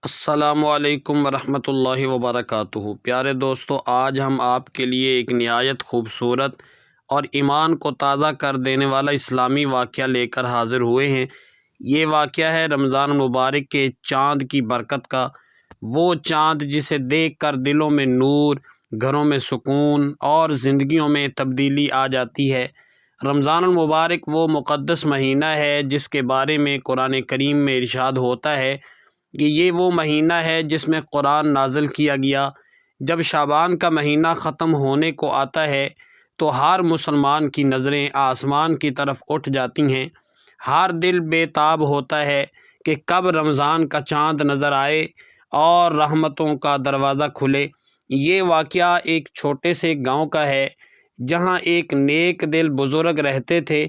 السلام علیکم ورحمۃ اللہ وبرکاتہ۔ پیارے دوستو، آج ہم آپ کے لیے ایک نہایت خوبصورت اور ایمان کو تازہ کر دینے والا اسلامی واقعہ لے کر حاضر ہوئے ہیں۔ یہ واقعہ ہے رمضان المبارک کے چاند کی برکت کا، وہ چاند جسے دیکھ کر دلوں میں نور، گھروں میں سکون اور زندگیوں میں تبدیلی آ جاتی ہے۔ رمضان المبارک وہ مقدس مہینہ ہے جس کے بارے میں قرآن کریم میں ارشاد ہوتا ہے کہ یہ وہ مہینہ ہے جس میں قرآن نازل کیا گیا۔ جب شعبان کا مہینہ ختم ہونے کو آتا ہے تو ہر مسلمان کی نظریں آسمان کی طرف اٹھ جاتی ہیں۔ ہر دل بے تاب ہوتا ہے کہ کب رمضان کا چاند نظر آئے اور رحمتوں کا دروازہ کھلے۔ یہ واقعہ ایک چھوٹے سے گاؤں کا ہے جہاں ایک نیک دل بزرگ رہتے تھے۔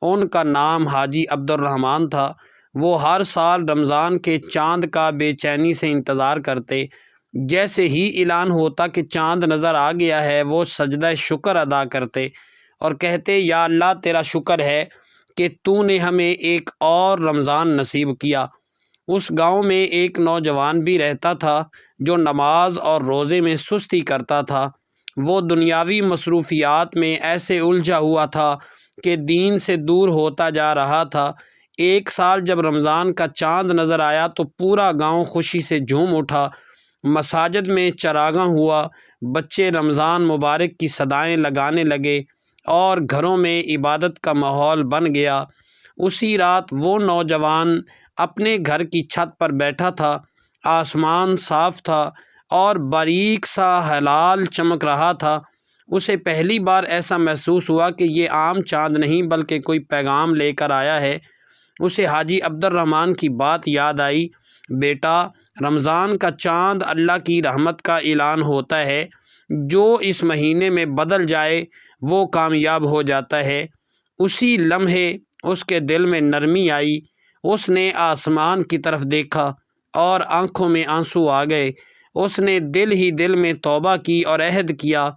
ان کا نام حاجی عبدالرحمن تھا۔ وہ ہر سال رمضان کے چاند کا بے چینی سے انتظار کرتے۔ جیسے ہی اعلان ہوتا کہ چاند نظر آ گیا ہے، وہ سجدہ شکر ادا کرتے اور کہتے، یا اللہ تیرا شکر ہے کہ تو نے ہمیں ایک اور رمضان نصیب کیا۔ اس گاؤں میں ایک نوجوان بھی رہتا تھا جو نماز اور روزے میں سستی کرتا تھا۔ وہ دنیاوی مصروفیات میں ایسے الجھا ہوا تھا کہ دین سے دور ہوتا جا رہا تھا۔ ایک سال جب رمضان کا چاند نظر آیا تو پورا گاؤں خوشی سے جھوم اٹھا۔ مساجد میں چراغاں ہوا، بچے رمضان مبارک کی صدائیں لگانے لگے اور گھروں میں عبادت کا ماحول بن گیا۔ اسی رات وہ نوجوان اپنے گھر کی چھت پر بیٹھا تھا۔ آسمان صاف تھا اور باریک سا ہلال چمک رہا تھا۔ اسے پہلی بار ایسا محسوس ہوا کہ یہ عام چاند نہیں بلکہ کوئی پیغام لے کر آیا ہے۔ اسے حاجی عبدالرحمن کی بات یاد آئی، بیٹا، رمضان کا چاند اللہ کی رحمت کا اعلان ہوتا ہے۔ جو اس مہینے میں بدل جائے وہ کامیاب ہو جاتا ہے۔ اسی لمحے اس کے دل میں نرمی آئی۔ اس نے آسمان کی طرف دیکھا اور آنکھوں میں آنسو آ گئے۔ اس نے دل ہی دل میں توبہ کی اور عہد کیا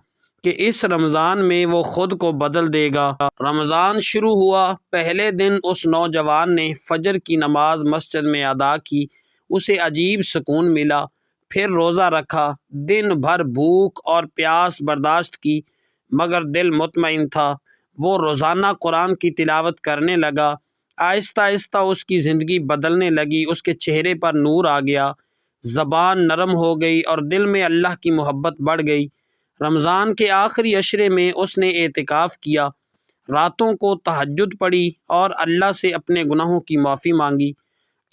کہ اس رمضان میں وہ خود کو بدل دے گا۔ رمضان شروع ہوا۔ پہلے دن اس نوجوان نے فجر کی نماز مسجد میں ادا کی۔ اسے عجیب سکون ملا۔ پھر روزہ رکھا، دن بھر بھوک اور پیاس برداشت کی، مگر دل مطمئن تھا۔ وہ روزانہ قرآن کی تلاوت کرنے لگا۔ آہستہ آہستہ اس کی زندگی بدلنے لگی۔ اس کے چہرے پر نور آ گیا، زبان نرم ہو گئی اور دل میں اللہ کی محبت بڑھ گئی۔ رمضان کے آخری عشرے میں اس نے اعتکاف کیا، راتوں کو تہجد پڑھی اور اللہ سے اپنے گناہوں کی معافی مانگی۔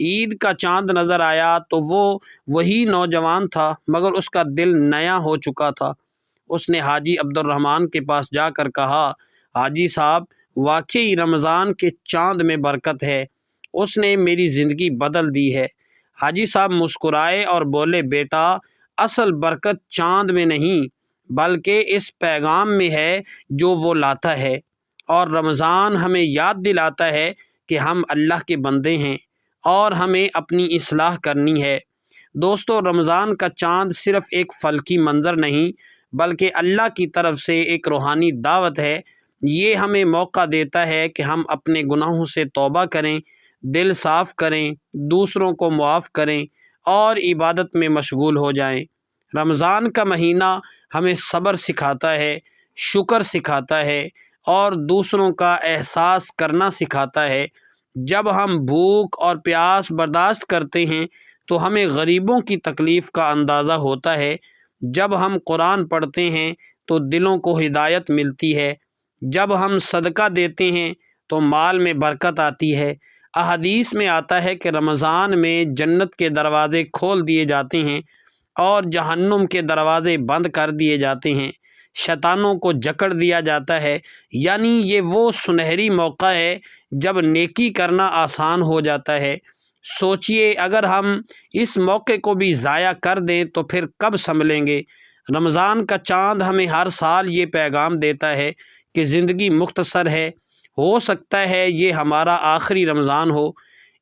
عید کا چاند نظر آیا تو وہ وہی نوجوان تھا، مگر اس کا دل نیا ہو چکا تھا۔ اس نے حاجی عبدالرحمن کے پاس جا کر کہا، حاجی صاحب، واقعی رمضان کے چاند میں برکت ہے۔ اس نے میری زندگی بدل دی ہے۔ حاجی صاحب مسکرائے اور بولے، بیٹا، اصل برکت چاند میں نہیں بلکہ اس پیغام میں ہے جو وہ لاتا ہے، اور رمضان ہمیں یاد دلاتا ہے کہ ہم اللہ کے بندے ہیں اور ہمیں اپنی اصلاح کرنی ہے۔ دوستو، رمضان کا چاند صرف ایک فلکی منظر نہیں بلکہ اللہ کی طرف سے ایک روحانی دعوت ہے۔ یہ ہمیں موقع دیتا ہے کہ ہم اپنے گناہوں سے توبہ کریں، دل صاف کریں، دوسروں کو معاف کریں اور عبادت میں مشغول ہو جائیں۔ رمضان کا مہینہ ہمیں صبر سکھاتا ہے، شکر سکھاتا ہے اور دوسروں کا احساس کرنا سکھاتا ہے۔ جب ہم بھوک اور پیاس برداشت کرتے ہیں تو ہمیں غریبوں کی تکلیف کا اندازہ ہوتا ہے۔ جب ہم قرآن پڑھتے ہیں تو دلوں کو ہدایت ملتی ہے۔ جب ہم صدقہ دیتے ہیں تو مال میں برکت آتی ہے۔ احادیث میں آتا ہے کہ رمضان میں جنت کے دروازے کھول دیے جاتے ہیں اور جہنم کے دروازے بند کر دیے جاتے ہیں، شیطانوں کو جکڑ دیا جاتا ہے۔ یعنی یہ وہ سنہری موقع ہے جب نیکی کرنا آسان ہو جاتا ہے۔ سوچئے، اگر ہم اس موقع کو بھی ضائع کر دیں تو پھر کب سنبھلیں گے؟ رمضان کا چاند ہمیں ہر سال یہ پیغام دیتا ہے کہ زندگی مختصر ہے، ہو سکتا ہے یہ ہمارا آخری رمضان ہو،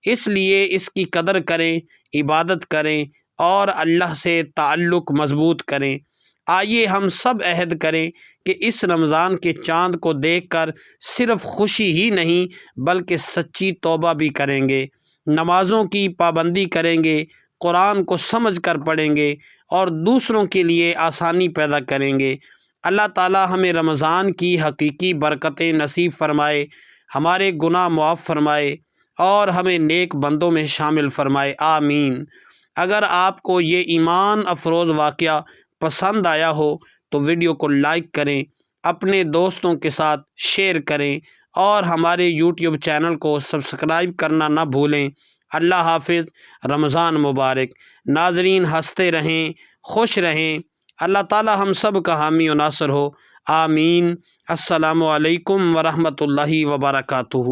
اس لیے اس کی قدر کریں، عبادت کریں اور اللہ سے تعلق مضبوط کریں۔ آئیے ہم سب عہد کریں کہ اس رمضان کے چاند کو دیکھ کر صرف خوشی ہی نہیں بلکہ سچی توبہ بھی کریں گے، نمازوں کی پابندی کریں گے، قرآن کو سمجھ کر پڑھیں گے اور دوسروں کے لیے آسانی پیدا کریں گے۔ اللہ تعالی ہمیں رمضان کی حقیقی برکتیں نصیب فرمائے، ہمارے گناہ معاف فرمائے اور ہمیں نیک بندوں میں شامل فرمائے، آمین۔ اگر آپ کو یہ ایمان افروز واقعہ پسند آیا ہو تو ویڈیو کو لائک کریں، اپنے دوستوں کے ساتھ شیئر کریں اور ہمارے یوٹیوب چینل کو سبسکرائب کرنا نہ بھولیں۔ اللہ حافظ، رمضان مبارک۔ ناظرین ہنستے رہیں، خوش رہیں، اللہ تعالی ہم سب کا حامی و ناصر ہو، آمین۔ السلام علیکم ورحمۃ اللہ وبرکاتہ۔